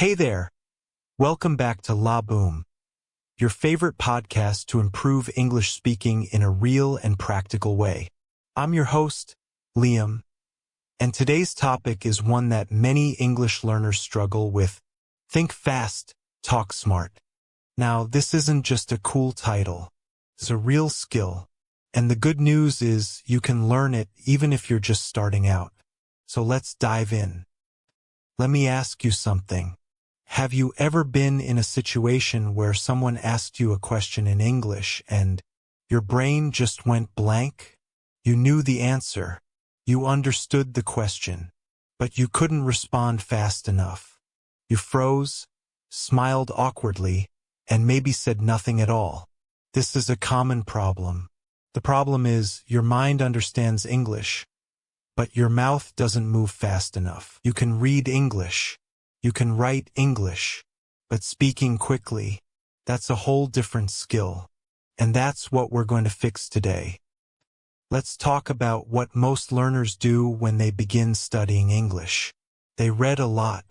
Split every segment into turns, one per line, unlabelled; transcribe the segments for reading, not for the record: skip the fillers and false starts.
Hey there! Welcome back to La Boom, your favorite podcast to improve English speaking in a real and practical way. I'm your host, Liam, and today's topic is one that many English learners struggle with. Think fast, talk smart. Now, this isn't just a cool title. It's a real skill. And the good news is you can learn it even if you're just starting out. So let's dive in. Let me ask you something. Have you ever been in a situation where someone asked you a question in English and your brain just went blank? You knew the answer. You understood the question, but you couldn't respond fast enough. You froze, smiled awkwardly, and maybe said nothing at all. This is a common problem. The problem is your mind understands English, but your mouth doesn't move fast enough. You can read English. You can write English, but speaking quickly, that's a whole different skill. And that's what we're going to fix today. Let's talk about what most learners do when they begin studying English. They read a lot.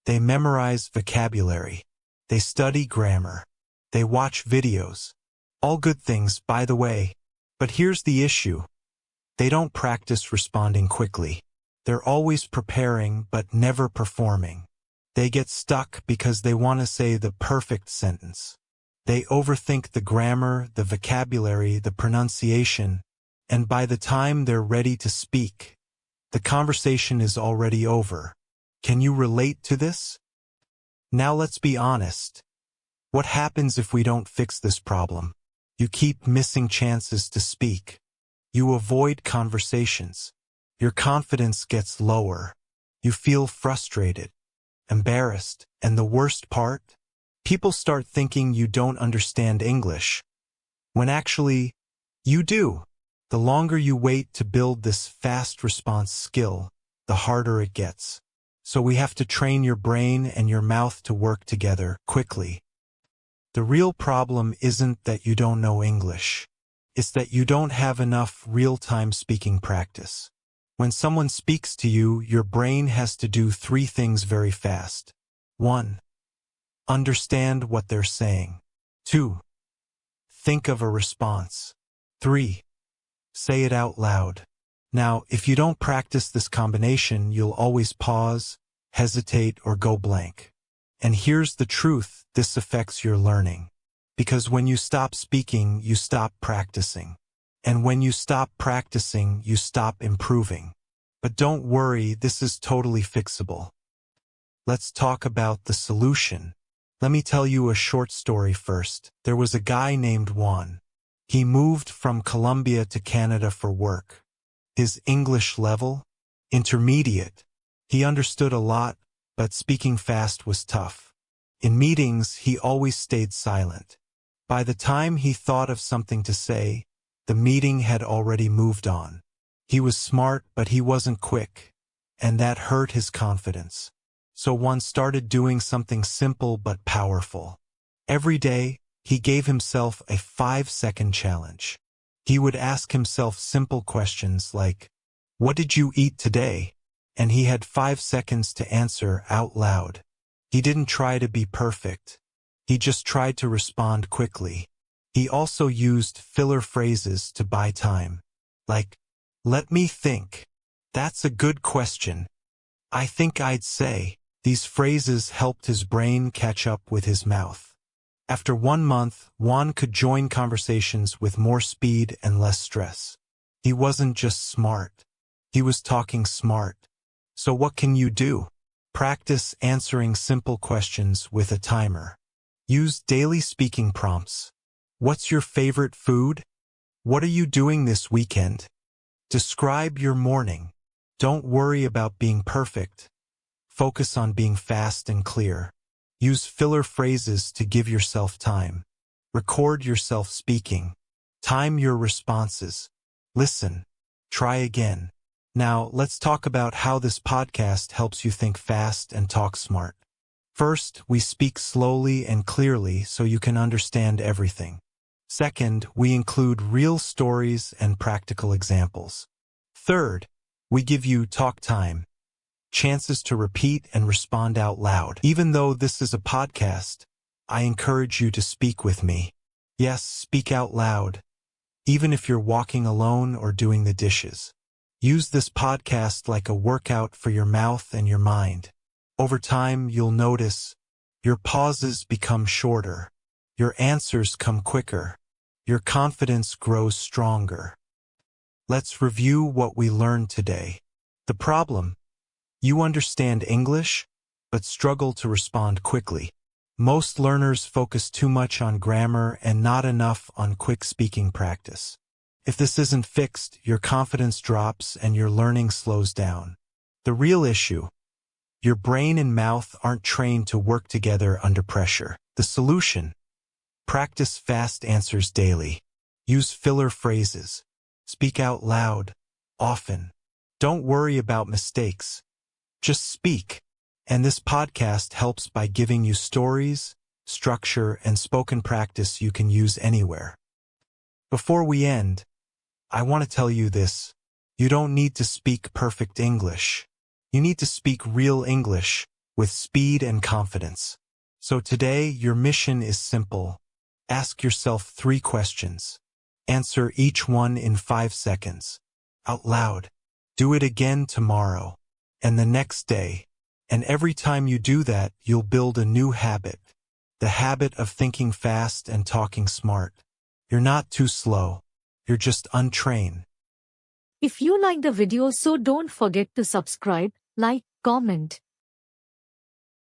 They memorize vocabulary. They study grammar. They watch videos. All good things, by the way. But here's the issue. They don't practice responding quickly. They're always preparing but never performing. They get stuck because they want to say the perfect sentence. They overthink the grammar, the vocabulary, the pronunciation, and by the time they're ready to speak, the conversation is already over. Can you relate to this? Now let's be honest. What happens if we don't fix this problem? You keep missing chances to speak. You avoid conversations. Your confidence gets lower. You feel frustrated, embarrassed, and the worst part? People start thinking you don't understand English, when actually, you do. The longer you wait to build this fast response skill, the harder it gets. So we have to train your brain and your mouth to work together quickly. The real problem isn't that you don't know English. It's that you don't have enough real-time speaking practice. When someone speaks to you, your brain has to do 3 things very fast. 1. Understand what they're saying. 2. Think of a response. 3. Say it out loud. Now, if you don't practice this combination, you'll always pause, hesitate, or go blank. And here's the truth, this affects your learning. Because when you stop speaking, you stop practicing. And when you stop practicing, you stop improving. But don't worry, this is totally fixable. Let's talk about the solution. Let me tell you a short story first. There was a guy named Juan. He moved from Colombia to Canada for work. His English level? Intermediate. He understood a lot, but speaking fast was tough. In meetings, he always stayed silent. By the time he thought of something to say, the meeting had already moved on. He was smart, but he wasn't quick, and that hurt his confidence. So Juan started doing something simple but powerful. Every day, he gave himself a 5-second challenge. He would ask himself simple questions like, "What did you eat today?" And he had 5 seconds to answer out loud. He didn't try to be perfect. He just tried to respond quickly. He also used filler phrases to buy time. Like, "Let me think. That's a good question. I think I'd say." These phrases helped his brain catch up with his mouth. After 1 month, Juan could join conversations with more speed and less stress. He wasn't just smart. He was talking smart. So what can you do? Practice answering simple questions with a timer. Use daily speaking prompts. What's your favorite food? What are you doing this weekend? Describe your morning. Don't worry about being perfect. Focus on being fast and clear. Use filler phrases to give yourself time. Record yourself speaking. Time your responses. Listen. Try again. Now, let's talk about how this podcast helps you think fast and talk smart. First, we speak slowly and clearly so you can understand everything. Second, we include real stories and practical examples. Third, we give you talk time. chances to repeat and respond out loud. Even though this is a podcast, I encourage you to speak with me. Yes, speak out loud, even if you're walking alone or doing the dishes. Use this podcast like a workout for your mouth and your mind. Over time, you'll notice your pauses become shorter, your answers come quicker, your confidence grows stronger. Let's review what we learned today. The problem: you understand English, but struggle to respond quickly. Most learners focus too much on grammar and not enough on quick speaking practice. If this isn't fixed, your confidence drops and your learning slows down. The real issue: your brain and mouth aren't trained to work together under pressure. The solution: practice fast answers daily. Use filler phrases. Speak out loud, often. Don't worry about mistakes. Just speak. And this podcast helps by giving you stories, structure, and spoken practice you can use anywhere. Before we end, I want to tell you this: you don't need to speak perfect English. You need to speak real English with speed and confidence. So today, your mission is simple. Ask yourself 3 questions. Answer each one in 5 seconds. Out loud. Do it again tomorrow, and the next day. And every time you do that, you'll build a new habit. The habit of thinking fast and talking smart. You're not too slow. You're just untrained.
If you like the video, so don't forget to subscribe, like, comment,